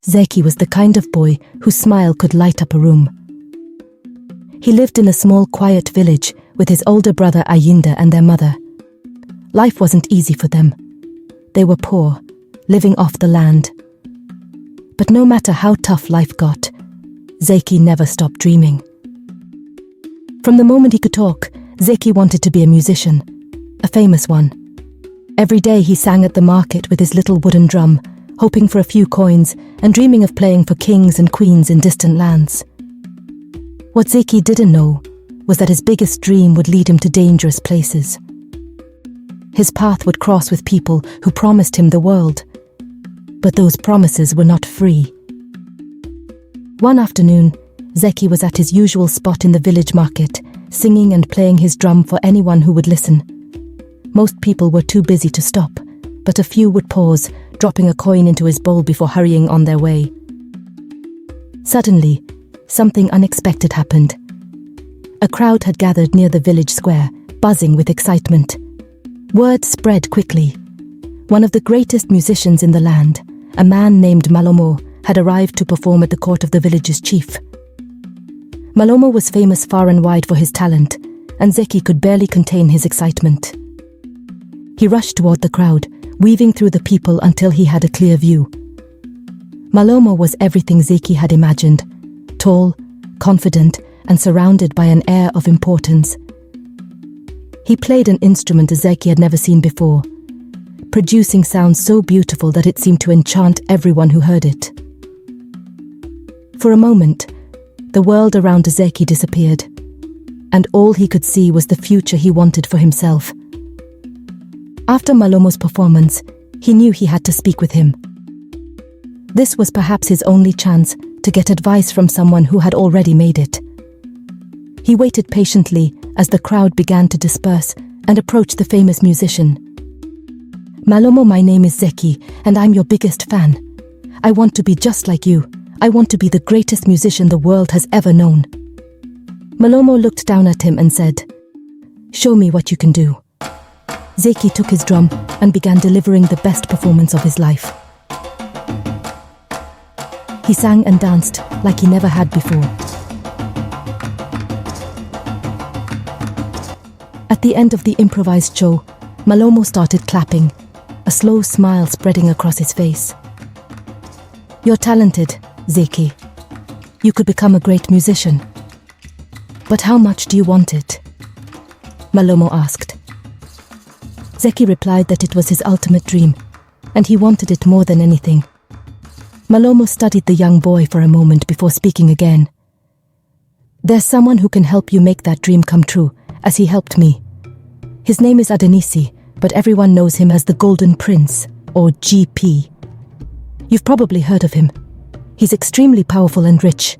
Zeki was the kind of boy whose smile could light up a room. He lived in a small, quiet village with his older brother Ayinde and their mother. Life wasn't easy for them. They were poor, living off the land. But no matter how tough life got, Zeki never stopped dreaming. From the moment he could talk, Zeki wanted to be a musician, a famous one. Every day he sang at the market with his little wooden drum, hoping for a few coins and dreaming of playing for kings and queens in distant lands. What Zeki didn't know was that his biggest dream would lead him to dangerous places. His path would cross with people who promised him the world, but those promises were not free. One afternoon, Zeki was at his usual spot in the village market, singing and playing his drum for anyone who would listen. Most people were too busy to stop, but a few would pause, dropping a coin into his bowl before hurrying on their way. Suddenly, something unexpected happened. A crowd had gathered near the village square, buzzing with excitement. Word spread quickly. One of the greatest musicians in the land, a man named Malomo, had arrived to perform at the court of the village's chief. Malomo was famous far and wide for his talent, and Zeki could barely contain his excitement. He rushed toward the crowd, weaving through the people until he had a clear view. Malomo was everything Zeki had imagined: tall, confident, and surrounded by an air of importance. He played an instrument Zeki had never seen before, producing sounds so beautiful that it seemed to enchant everyone who heard it. For a moment, the world around Zeki disappeared, and all he could see was the future he wanted for himself. After Malomo's performance, he knew he had to speak with him. This was perhaps his only chance to get advice from someone who had already made it. He waited patiently as the crowd began to disperse and approached the famous musician. "Malomo, my name is Zeki, and I'm your biggest fan. I want to be just like you. I want to be the greatest musician the world has ever known." Malomo looked down at him and said, "Show me what you can do." Zeki took his drum and began delivering the best performance of his life. He sang and danced like he never had before. At the end of the improvised show, Malomo started clapping, a slow smile spreading across his face. "You're talented, Zeki. You could become a great musician. But how much do you want it?" Malomo asked. Zeki replied that it was his ultimate dream, and he wanted it more than anything. Malomo studied the young boy for a moment before speaking again. "There's someone who can help you make that dream come true, as he helped me. His name is Adenisi, but everyone knows him as the Golden Prince, or GP. You've probably heard of him. He's extremely powerful and rich.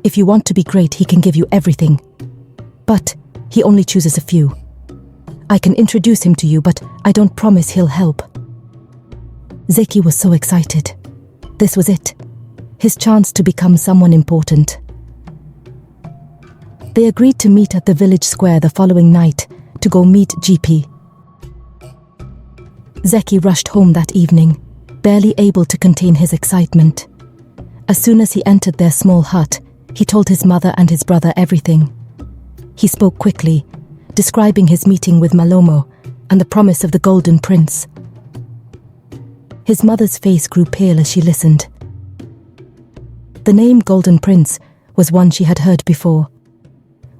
If you want to be great, he can give you everything. But he only chooses a few. I can introduce him to you, but I don't promise he'll help." Zeki was so excited. This was it, his chance to become someone important. They agreed to meet at the village square the following night to go meet GP. Zeki rushed home that evening, barely able to contain his excitement. As soon as he entered their small hut, he told his mother and his brother everything. He spoke quickly, describing his meeting with Malomo and the promise of the Golden Prince. His mother's face grew pale as she listened. The name Golden Prince was one she had heard before.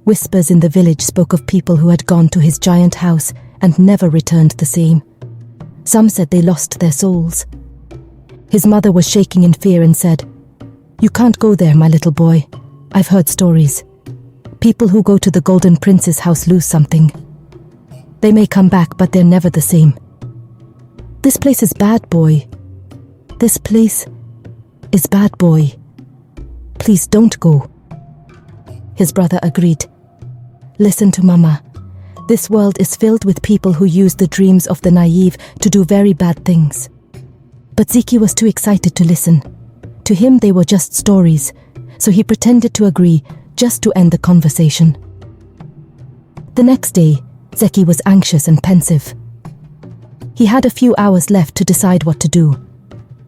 Whispers in the village spoke of people who had gone to his giant house and never returned the same. Some said they lost their souls. His mother was shaking in fear and said, "You can't go there, my little boy. I've heard stories. People who go to the Golden Prince's house lose something. They may come back, but they're never the same. This place is bad, boy. This place is bad, boy. Please don't go." His brother agreed. "Listen to Mama. This world is filled with people who use the dreams of the naive to do very bad things." But Zeki was too excited to listen. To him, they were just stories, so he pretended to agree just to end the conversation. The next day, Zeki was anxious and pensive. He had a few hours left to decide what to do.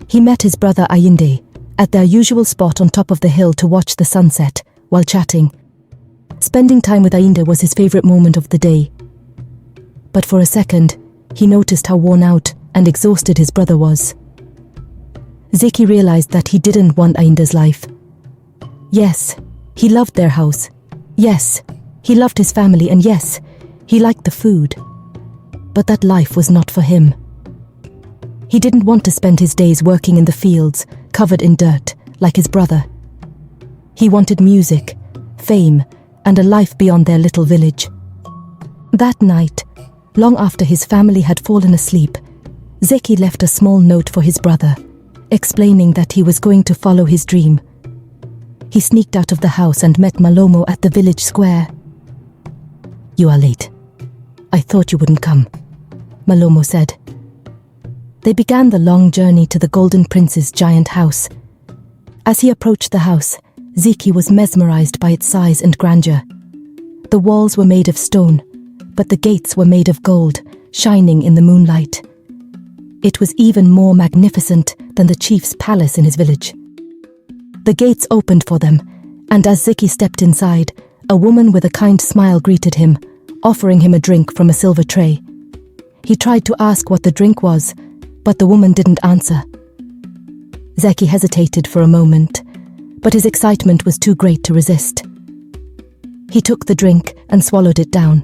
He met his brother Ayinde, at their usual spot on top of the hill to watch the sunset while chatting. Spending time with Ayinde was his favorite moment of the day. But for a second, he noticed how worn out and exhausted his brother was. Zeki realized that he didn't want Ayinde's life. Yes, he loved their house. Yes, he loved his family, and yes, he liked the food. But that life was not for him. He didn't want to spend his days working in the fields, covered in dirt, like his brother. He wanted music, fame, and a life beyond their little village. That night, long after his family had fallen asleep, Zeki left a small note for his brother, explaining that he was going to follow his dream. He sneaked out of the house and met Malomo at the village square. "You are late. I thought you wouldn't come," Malomo said. They began the long journey to the Golden Prince's giant house. As he approached the house, Zeki was mesmerized by its size and grandeur. The walls were made of stone, but the gates were made of gold, shining in the moonlight. It was even more magnificent than the chief's palace in his village. The gates opened for them, and as Zeki stepped inside, a woman with a kind smile greeted him, offering him a drink from a silver tray. He tried to ask what the drink was, but the woman didn't answer. Zeki hesitated for a moment, but his excitement was too great to resist. He took the drink and swallowed it down.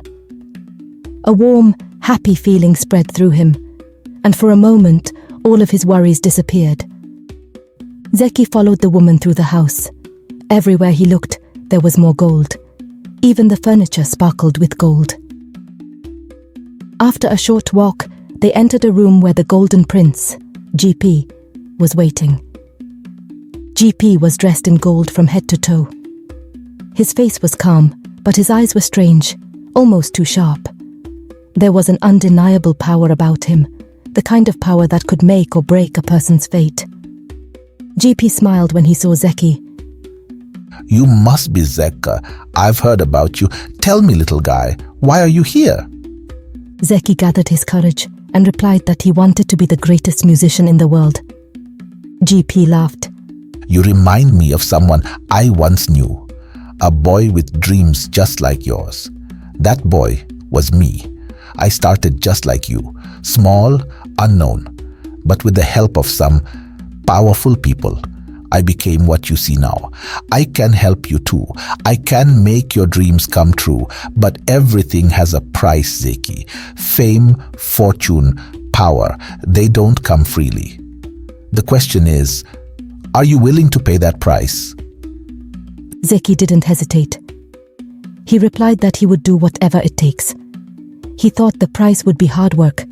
A warm, happy feeling spread through him, and for a moment, all of his worries disappeared. Zeki followed the woman through the house. Everywhere he looked, there was more gold. Even the furniture sparkled with gold. After a short walk, they entered a room where the Golden Prince, GP, was waiting. GP was dressed in gold from head to toe. His face was calm, but his eyes were strange, almost too sharp. There was an undeniable power about him, the kind of power that could make or break a person's fate. GP smiled when he saw Zeki. "You must be Zeki. I've heard about you. Tell me, little guy, why are you here?" Zeki gathered his courage and replied that he wanted to be the greatest musician in the world. GP laughed. "You remind me of someone I once knew, a boy with dreams just like yours. That boy was me. I started just like you, small, unknown, but with the help of some powerful people, I became what you see now. I can help you too. I can make your dreams come true, but everything has a price, Zeki. Fame, fortune, power, they don't come freely. The question is, are you willing to pay that price?" Zeki didn't hesitate. He replied that he would do whatever it takes. He thought the price would be hard work,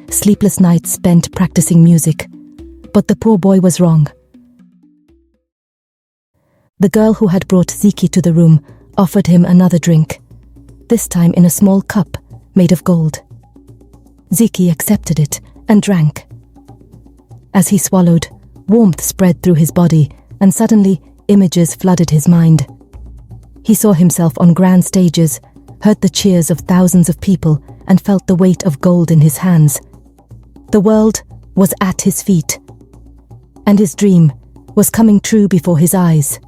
sleepless nights spent practicing music, but the poor boy was wrong. The girl who had brought Zeki to the room offered him another drink, this time in a small cup made of gold. Zeki accepted it and drank. As he swallowed, warmth spread through his body, and suddenly images flooded his mind. He saw himself on grand stages, heard the cheers of thousands of people, and felt the weight of gold in his hands. The world was at his feet, and his dream was coming true before his eyes.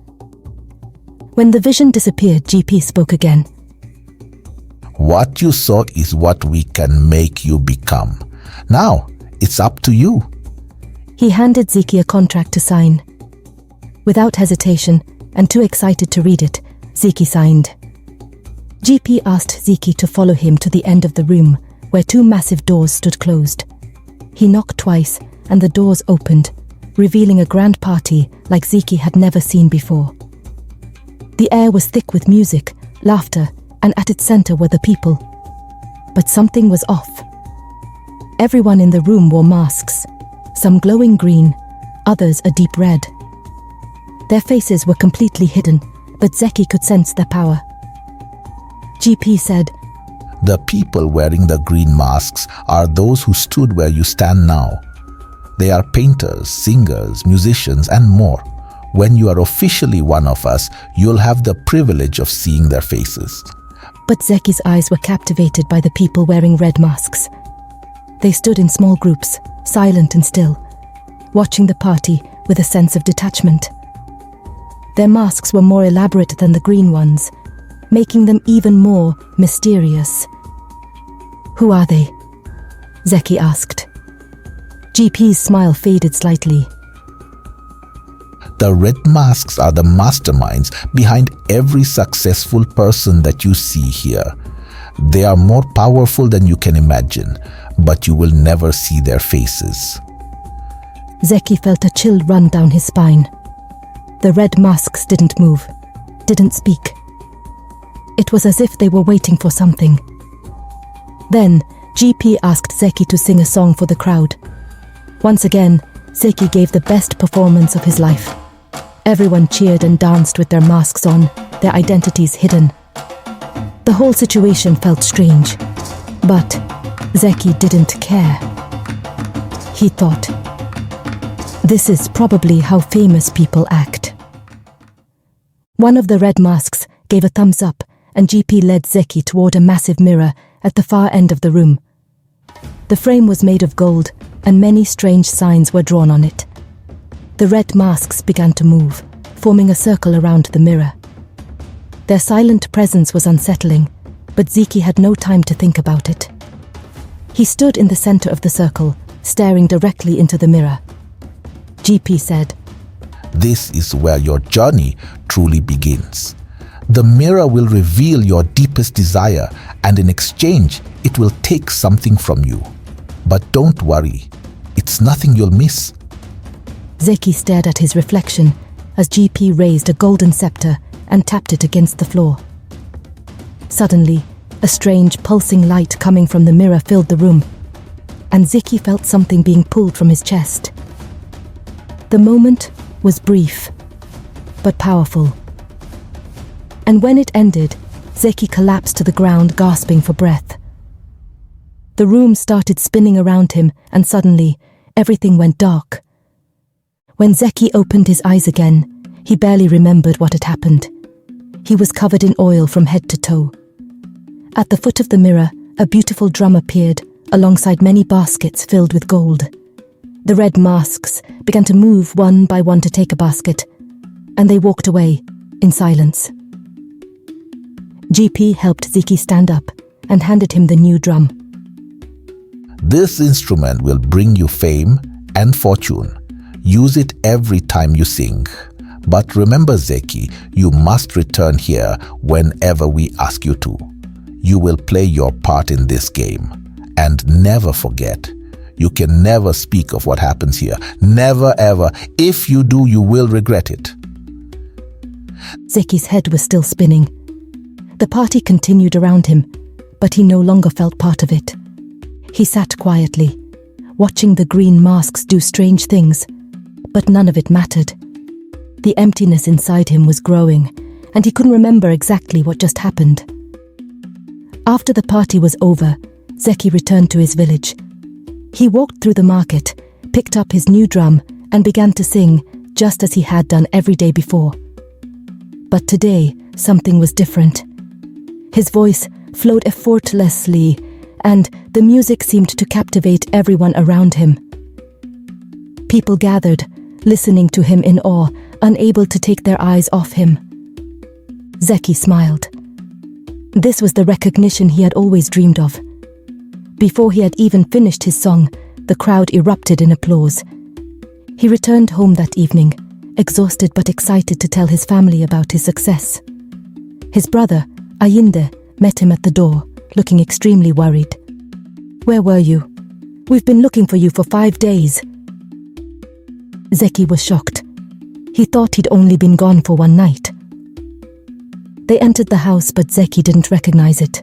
When the vision disappeared, GP spoke again. "What you saw is what we can make you become. Now, it's up to you." He handed Zeki a contract to sign. Without hesitation, and too excited to read it, Zeki signed. GP asked Zeki to follow him to the end of the room, where two massive doors stood closed. He knocked twice, and the doors opened, revealing a grand party like Zeki had never seen before. The air was thick with music, laughter, and at its center were the people. But something was off. Everyone in the room wore masks, some glowing green, others a deep red. Their faces were completely hidden, but Zeki could sense their power. GP said, "The people wearing the green masks are those who stood where you stand now. They are painters, singers, musicians, and more. When you are officially one of us, you'll have the privilege of seeing their faces." But Zeki's eyes were captivated by the people wearing red masks. They stood in small groups, silent and still, watching the party with a sense of detachment. Their masks were more elaborate than the green ones, making them even more mysterious. "Who are they?" Zeki asked. GP's smile faded slightly. The red masks are the masterminds behind every successful person that you see here. They are more powerful than you can imagine, but you will never see their faces. Zeki felt a chill run down his spine. The red masks didn't move, didn't speak. It was as if they were waiting for something. Then, GP asked Zeki to sing a song for the crowd. Once again, Zeki gave the best performance of his life. Everyone cheered and danced with their masks on, their identities hidden. The whole situation felt strange, but Zeki didn't care. He thought, "This is probably how famous people act." One of the red masks gave a thumbs up, and GP led Zeki toward a massive mirror at the far end of the room. The frame was made of gold, and many strange signs were drawn on it. The red masks began to move, forming a circle around the mirror. Their silent presence was unsettling, but Zeki had no time to think about it. He stood in the center of the circle, staring directly into the mirror. GP said, "This is where your journey truly begins. The mirror will reveal your deepest desire, and in exchange, it will take something from you. But don't worry, it's nothing you'll miss." Zeki stared at his reflection as GP raised a golden scepter and tapped it against the floor. Suddenly, a strange pulsing light coming from the mirror filled the room, and Zeki felt something being pulled from his chest. The moment was brief, but powerful. And when it ended, Zeki collapsed to the ground, gasping for breath. The room started spinning around him, and suddenly, everything went dark. When Zeki opened his eyes again, he barely remembered what had happened. He was covered in oil from head to toe. At the foot of the mirror, a beautiful drum appeared, alongside many baskets filled with gold. The red masks began to move one by one to take a basket, and they walked away, in silence. GP helped Zeki stand up and handed him the new drum. "This instrument will bring you fame and fortune. Use it every time you sing. But remember, Zeki, you must return here whenever we ask you to. You will play your part in this game. And never forget, you can never speak of what happens here. Never ever. If you do, you will regret it." Zeki's head was still spinning. The party continued around him, but he no longer felt part of it. He sat quietly, watching the green masks do strange things, but none of it mattered. The emptiness inside him was growing, and he couldn't remember exactly what just happened. After the party was over, Zeki returned to his village. He walked through the market, picked up his new drum, and began to sing, just as he had done every day before. But today, something was different. His voice flowed effortlessly, and the music seemed to captivate everyone around him. People gathered, listening to him in awe, unable to take their eyes off him. Zeki smiled. This was the recognition he had always dreamed of. Before he had even finished his song, the crowd erupted in applause. He returned home that evening, exhausted but excited to tell his family about his success. His brother, Ayinde, met him at the door, looking extremely worried. "Where were you? We've been looking for you for 5 days." Zeki was shocked. He thought he'd only been gone for one night. They entered the house, but Zeki didn't recognize it.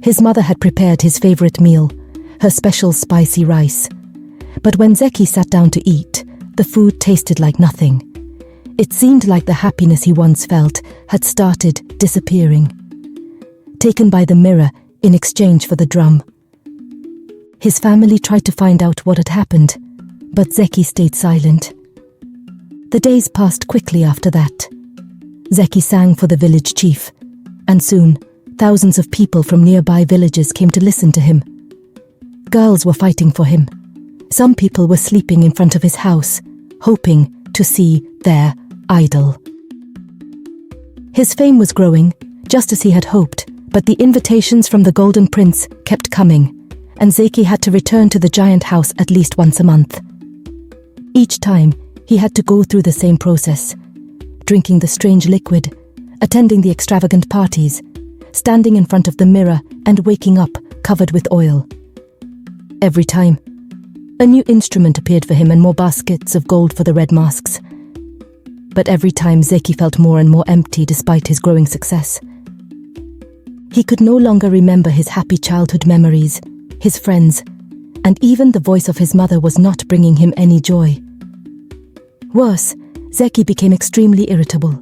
His mother had prepared his favorite meal, her special spicy rice. But when Zeki sat down to eat, the food tasted like nothing. It seemed like the happiness he once felt had started disappearing, taken by the mirror in exchange for the drum. His family tried to find out what had happened, but Zeki stayed silent. The days passed quickly after that. Zeki sang for the village chief, and soon thousands of people from nearby villages came to listen to him. Girls were fighting for him. Some people were sleeping in front of his house, hoping to see their idol. His fame was growing, just as he had hoped, but the invitations from the Golden Prince kept coming, and Zeki had to return to the giant house at least once a month. Each time, he had to go through the same process: drinking the strange liquid, attending the extravagant parties, standing in front of the mirror and waking up covered with oil. Every time, a new instrument appeared for him and more baskets of gold for the red masks. But every time Zeki felt more and more empty despite his growing success. He could no longer remember his happy childhood memories, his friends, and even the voice of his mother was not bringing him any joy. Worse, Zeki became extremely irritable.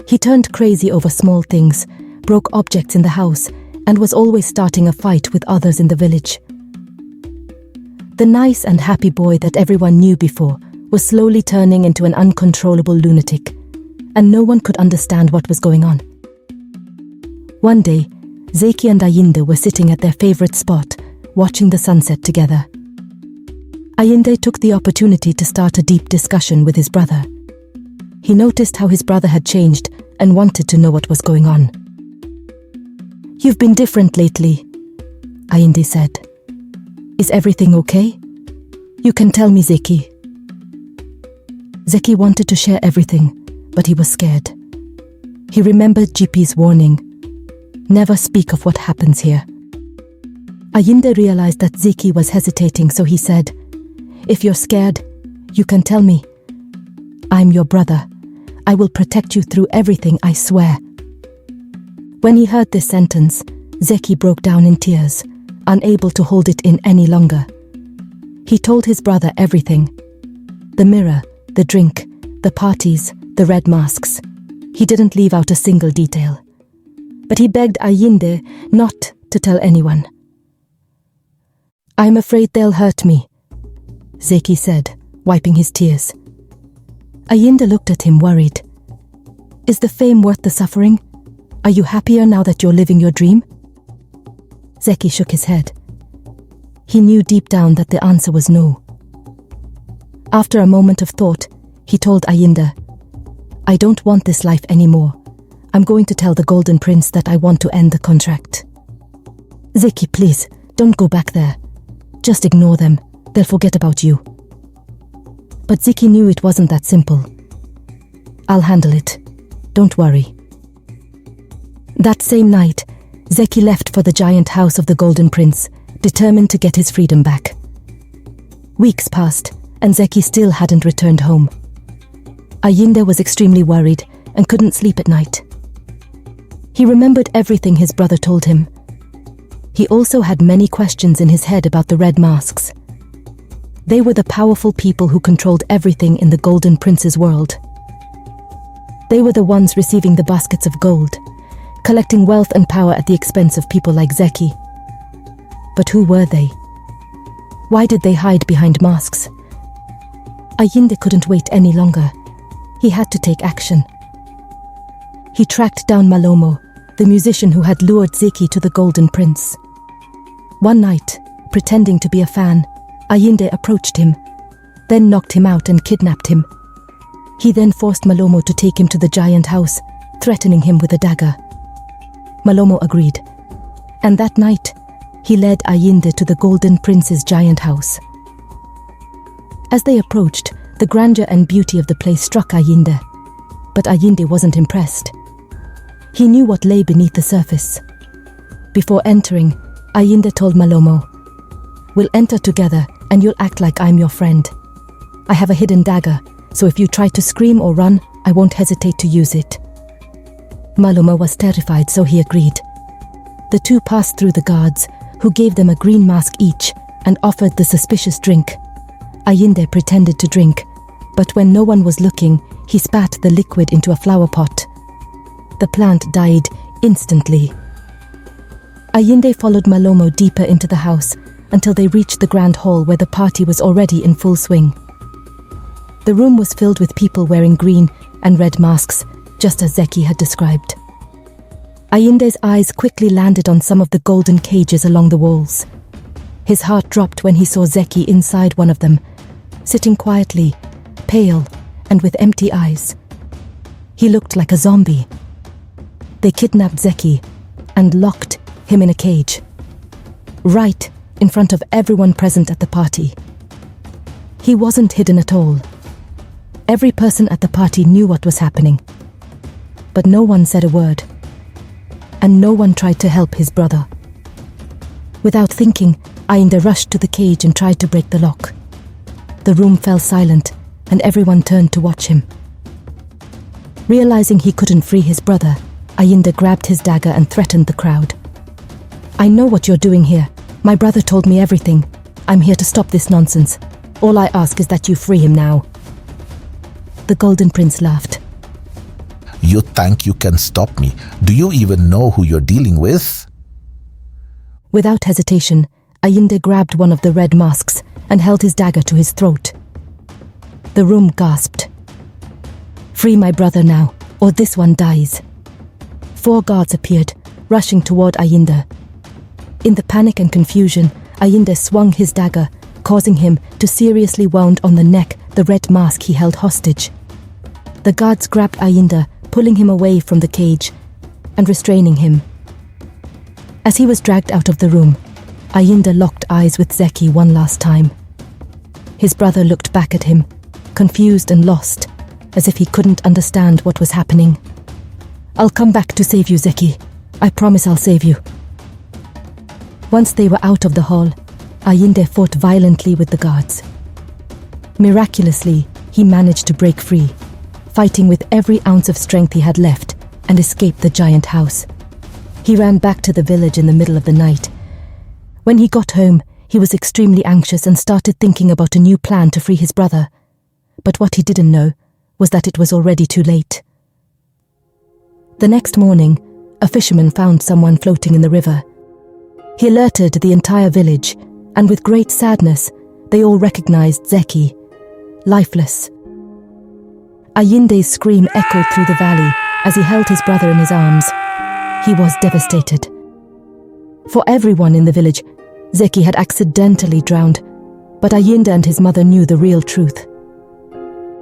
He turned crazy over small things, broke objects in the house, and was always starting a fight with others in the village. The nice and happy boy that everyone knew before was slowly turning into an uncontrollable lunatic, and no one could understand what was going on. One day, Zeki and Ayinde were sitting at their favorite spot, watching the sunset together. Ayinde took the opportunity to start a deep discussion with his brother. He noticed how his brother had changed and wanted to know what was going on. "You've been different lately," Ayinde said. "Is everything okay? You can tell me, Zeki." Zeki wanted to share everything, but he was scared. He remembered GP's warning: never speak of what happens here. Ayinde realized that Zeki was hesitating, so he said, "If you're scared, you can tell me. I'm your brother. I will protect you through everything, I swear." When he heard this sentence, Zeki broke down in tears, unable to hold it in any longer. He told his brother everything: the mirror, the drink, the parties, the red masks. He didn't leave out a single detail. But he begged Ayinde not to tell anyone. "I'm afraid they'll hurt me," Zeki said, wiping his tears. Ayinde looked at him worried. "Is the fame worth the suffering? Are you happier now that you're living your dream?" Zeki shook his head. He knew deep down that the answer was no. After a moment of thought, he told Ayinde, "I don't want this life anymore. I'm going to tell the Golden Prince that I want to end the contract." "Zeki, please, don't go back there. Just ignore them. They'll forget about you." But Zeki knew it wasn't that simple. "I'll handle it. Don't worry." That same night, Zeki left for the giant house of the Golden Prince, determined to get his freedom back. Weeks passed, and Zeki still hadn't returned home. Ayinde was extremely worried and couldn't sleep at night. He remembered everything his brother told him. He also had many questions in his head about the red masks. They were the powerful people who controlled everything in the Golden Prince's world. They were the ones receiving the baskets of gold, collecting wealth and power at the expense of people like Zeki. But who were they? Why did they hide behind masks? Ayinde couldn't wait any longer. He had to take action. He tracked down Malomo, the musician who had lured Zeki to the Golden Prince. One night, pretending to be a fan, Ayinde approached him, then knocked him out and kidnapped him. He then forced Malomo to take him to the giant house, threatening him with a dagger. Malomo agreed, and that night, he led Ayinde to the Golden Prince's giant house. As they approached, the grandeur and beauty of the place struck Ayinde, but Ayinde wasn't impressed. He knew what lay beneath the surface. Before entering, Ayinde told Malomo, "We'll enter together and you'll act like I'm your friend. I have a hidden dagger, so if you try to scream or run, I won't hesitate to use it." Malomo was terrified, so he agreed. The two passed through the guards, who gave them a green mask each and offered the suspicious drink. Ayinde pretended to drink, but when no one was looking, he spat the liquid into a flower pot. The plant died instantly. Ayinde followed Malomo deeper into the house until they reached the grand hall where the party was already in full swing. The room was filled with people wearing green and red masks, just as Zeki had described. Ayinde's eyes quickly landed on some of the golden cages along the walls. His heart dropped when he saw Zeki inside one of them, sitting quietly, pale and with empty eyes. He looked like a zombie. They kidnapped Zeki and locked him in a cage, right in front of everyone present at the party. He wasn't hidden at all. Every person at the party knew what was happening, but no one said a word, and no one tried to help his brother. Without thinking, Ayinde rushed to the cage and tried to break the lock. The room fell silent, and everyone turned to watch him. Realizing he couldn't free his brother, Ayinde grabbed his dagger and threatened the crowd. "I know what you're doing here. My brother told me everything. I'm here to stop this nonsense. All I ask is that you free him now." The Golden Prince laughed. You think you can stop me? Do you even know who you're dealing with? Without hesitation, Ayinde grabbed one of the red masks and held his dagger to his throat. The room gasped. "Free my brother now, or this one dies." 4 guards appeared, rushing toward Ayinde. In the panic and confusion, Ayinde swung his dagger, causing him to seriously wound on the neck the red mask he held hostage. The guards grabbed Ayinde, pulling him away from the cage and restraining him. As he was dragged out of the room, Ayinde locked eyes with Zeki one last time. His brother looked back at him, confused and lost, as if he couldn't understand what was happening. "I'll come back to save you, Zeki. I promise I'll save you." Once they were out of the hall, Ayinde fought violently with the guards. Miraculously, he managed to break free, fighting with every ounce of strength he had left, and escape the giant house. He ran back to the village in the middle of the night. When he got home, he was extremely anxious and started thinking about a new plan to free his brother. But what he didn't know was that it was already too late. The next morning, a fisherman found someone floating in the river. He alerted the entire village, and with great sadness, they all recognized Zeki, lifeless. Ayinde's scream echoed through the valley as he held his brother in his arms. He was devastated. For everyone in the village, Zeki had accidentally drowned, but Ayinde and his mother knew the real truth.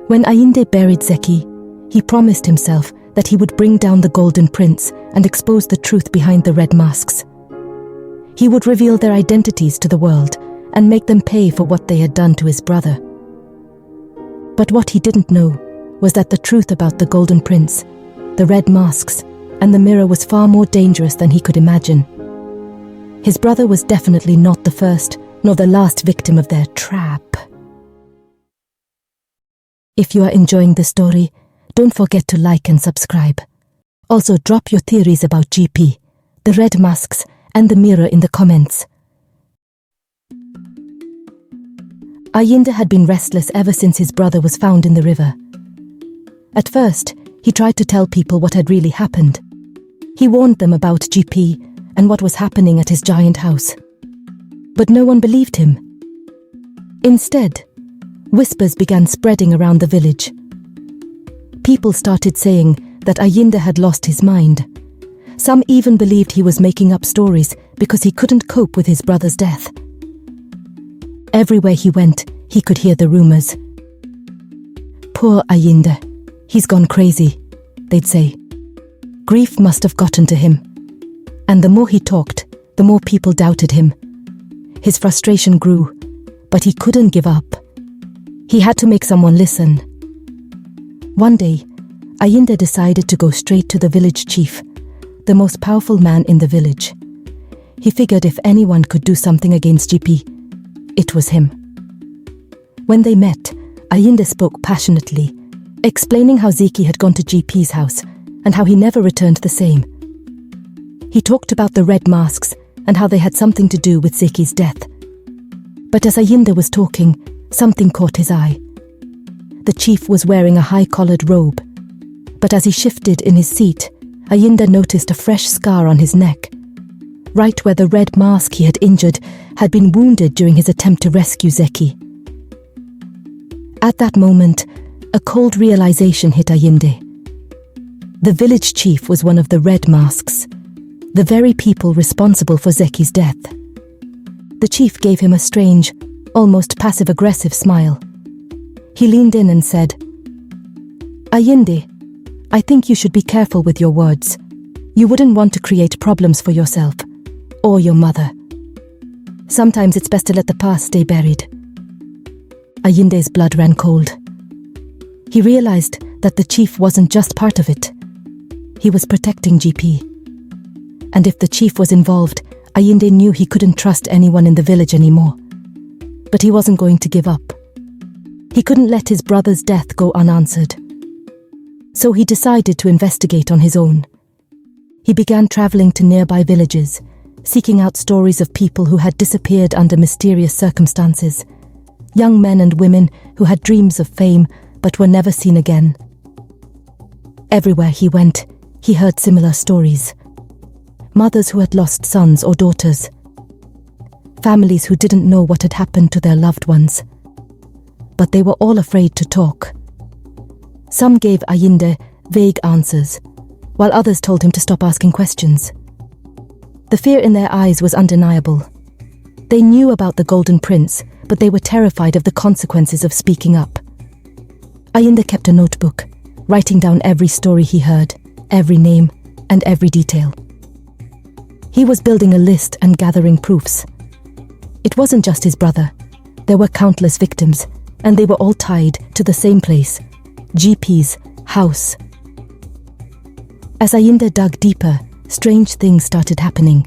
When Ayinde buried Zeki, he promised himself that he would bring down the Golden Prince and expose the truth behind the red masks. He would reveal their identities to the world and make them pay for what they had done to his brother. But what he didn't know was that the truth about the Golden Prince, the red masks, and the mirror was far more dangerous than he could imagine. His brother was definitely not the first nor the last victim of their trap. If you are enjoying the story, don't forget to like and subscribe. Also, drop your theories about GP, the red masks, and the mirror in the comments. Ayinde had been restless ever since his brother was found in the river. At first, he tried to tell people what had really happened. He warned them about GP and what was happening at his giant house. But no one believed him. Instead, whispers began spreading around the village. People started saying that Ayinde had lost his mind. Some even believed he was making up stories because he couldn't cope with his brother's death. Everywhere he went, he could hear the rumors. "Poor Ayinde, he's gone crazy," they'd say. Grief must have gotten to him. And the more he talked, the more people doubted him. His frustration grew, but he couldn't give up. He had to make someone listen. One day, Ayinde decided to go straight to the village chief, the most powerful man in the village. He figured if anyone could do something against GP, it was him. When they met, Ayinde spoke passionately, explaining how Zeki had gone to GP's house and how he never returned the same. He talked about the red masks and how they had something to do with Zeki's death. But as Ayinde was talking, something caught his eye. The chief was wearing a high-collared robe, but as he shifted in his seat, Ayinde noticed a fresh scar on his neck. Right where the red mask he had injured had been wounded during his attempt to rescue Zeki. At that moment, a cold realization hit Ayinde. The village chief was one of the red masks, the very people responsible for Zeki's death. The chief gave him a strange, almost passive-aggressive smile. He leaned in and said, "Ayinde, I think you should be careful with your words. You wouldn't want to create problems for yourself or your mother. Sometimes it's best to let the past stay buried." Ayinde's blood ran cold. He realized that the chief wasn't just part of it. He was protecting GP. And if the chief was involved, Ayinde knew he couldn't trust anyone in the village anymore. But he wasn't going to give up. He couldn't let his brother's death go unanswered. So he decided to investigate on his own. He began traveling to nearby villages, seeking out stories of people who had disappeared under mysterious circumstances, young men and women who had dreams of fame but were never seen again. Everywhere he went, he heard similar stories. Mothers who had lost sons or daughters. Families who didn't know what had happened to their loved ones. But they were all afraid to talk. Some gave Ayinde vague answers, while others told him to stop asking questions. The fear in their eyes was undeniable. They knew about the Golden Prince, but they were terrified of the consequences of speaking up. Ayinde kept a notebook, writing down every story he heard, every name, and every detail. He was building a list and gathering proofs. It wasn't just his brother. There were countless victims, and they were all tied to the same place, GP's house. As Ayinde dug deeper, strange things started happening.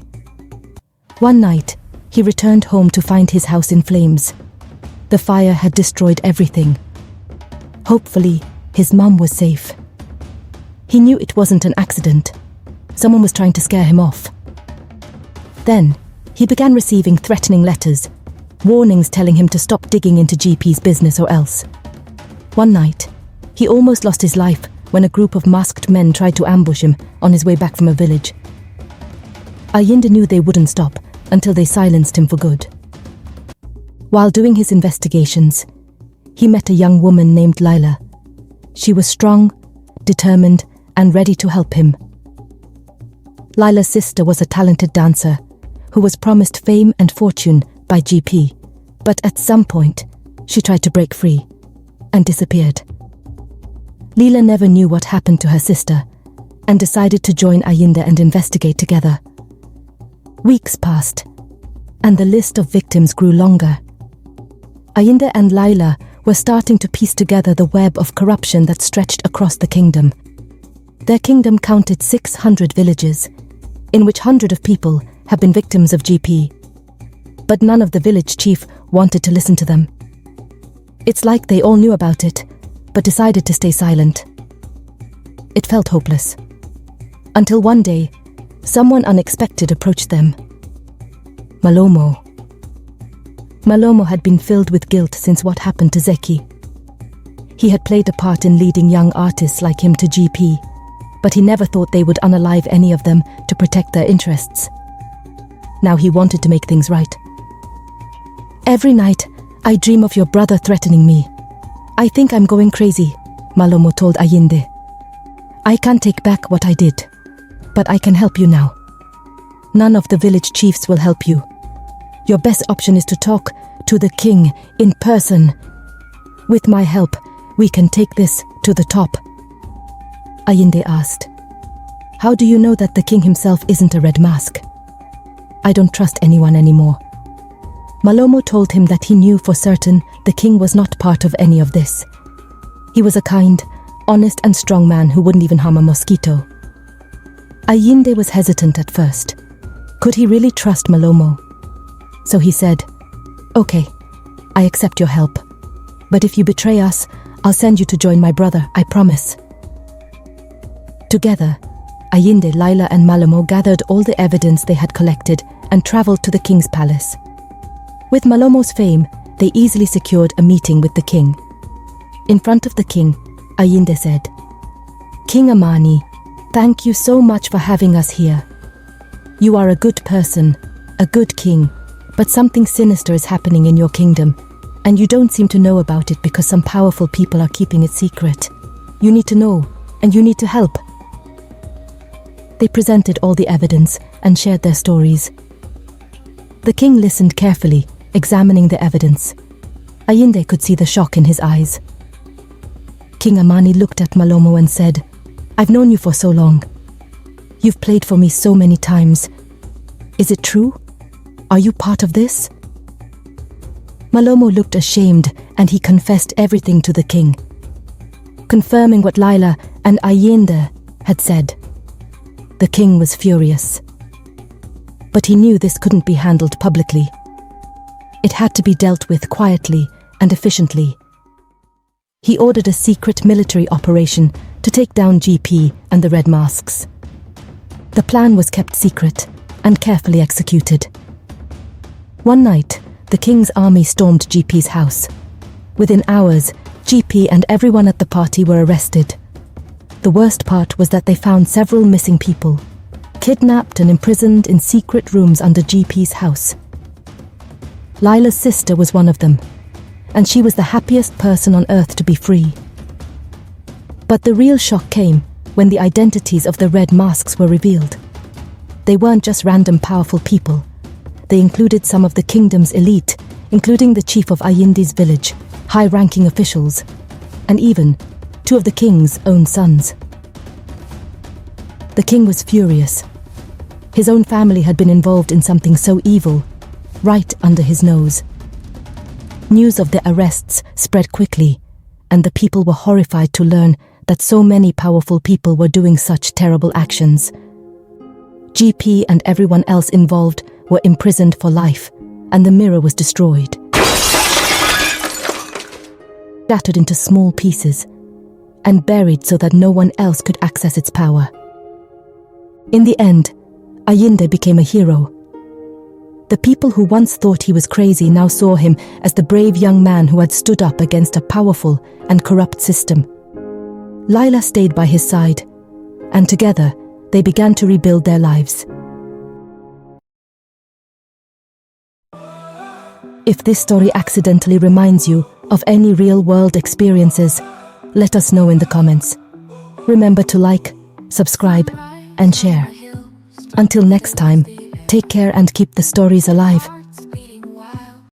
One night, he returned home to find his house in flames. The fire had destroyed everything. Hopefully, his mom was safe. He knew it wasn't an accident. Someone was trying to scare him off. Then, he began receiving threatening letters, warnings telling him to stop digging into GP's business or else. One night, he almost lost his life when a group of masked men tried to ambush him on his way back from a village. Ayinde knew they wouldn't stop until they silenced him for good. While doing his investigations, he met a young woman named Lila. She was strong, determined, and ready to help him. Lila's sister was a talented dancer who was promised fame and fortune by GP, but at some point, she tried to break free and disappeared. Lila never knew what happened to her sister and decided to join Ayinde and investigate together. Weeks passed, and the list of victims grew longer. Ayinde and Lila were starting to piece together the web of corruption that stretched across the kingdom. Their kingdom counted 600 villages, in which hundreds of people had been victims of GP. But none of the village chief wanted to listen to them. It's like they all knew about it, but decided to stay silent. It felt hopeless. Until one day, someone unexpected approached them. Malomo. Malomo had been filled with guilt since what happened to Zeki. He had played a part in leading young artists like him to GP, but he never thought they would unalive any of them to protect their interests. Now he wanted to make things right. "Every night, I dream of your brother threatening me. I think I'm going crazy," Malomo told Ayinde. "I can't take back what I did, but I can help you now. None of the village chiefs will help you. Your best option is to talk to the king in person. With my help, we can take this to the top." Ayinde asked, "How do you know that the king himself isn't a red mask?" "I don't trust anyone anymore." Malomo told him that he knew for certain the king was not part of any of this. He was a kind, honest and strong man who wouldn't even harm a mosquito. Ayinde was hesitant at first. Could he really trust Malomo? So he said, "Okay, I accept your help. But if you betray us, I'll send you to join my brother, I promise." Together, Ayinde, Lila and Malomo gathered all the evidence they had collected and traveled to the king's palace. With Malomo's fame, they easily secured a meeting with the king. In front of the king, Ayinde said, "King Amani, thank you so much for having us here. You are a good person, a good king, but something sinister is happening in your kingdom, and you don't seem to know about it because some powerful people are keeping it secret. You need to know, and you need to help." They presented all the evidence and shared their stories. The king listened carefully, examining the evidence. Ayinde could see the shock in his eyes. King Amani looked at Malomo and said, "I've known you for so long. You've played for me so many times. Is it true? Are you part of this?" Malomo looked ashamed and he confessed everything to the king, confirming what Laila and Ayinde had said. The king was furious, but he knew this couldn't be handled publicly. It had to be dealt with quietly and efficiently. He ordered a secret military operation to take down GP and the Red Masks. The plan was kept secret and carefully executed. One night, the king's army stormed GP's house. Within hours, GP and everyone at the party were arrested. The worst part was that they found several missing people, kidnapped and imprisoned in secret rooms under GP's house. Laila's sister was one of them, and she was the happiest person on earth to be free. But the real shock came when the identities of the Red Masks were revealed. They weren't just random powerful people. They included some of the kingdom's elite, including the chief of Ayinde's village, high-ranking officials, and even 2 of the king's own sons. The king was furious. His own family had been involved in something so evil, right under his nose. News of their arrests spread quickly, and the people were horrified to learn that so many powerful people were doing such terrible actions. GP and everyone else involved were imprisoned for life, and the mirror was destroyed, shattered into small pieces, and buried so that no one else could access its power. In the end, Ayinde became a hero. The people who once thought he was crazy now saw him as the brave young man who had stood up against a powerful and corrupt system. Laila stayed by his side, and together they began to rebuild their lives. If this story accidentally reminds you of any real-world experiences, let us know in the comments. Remember to like, subscribe, and share. Until next time, take care and keep the stories alive.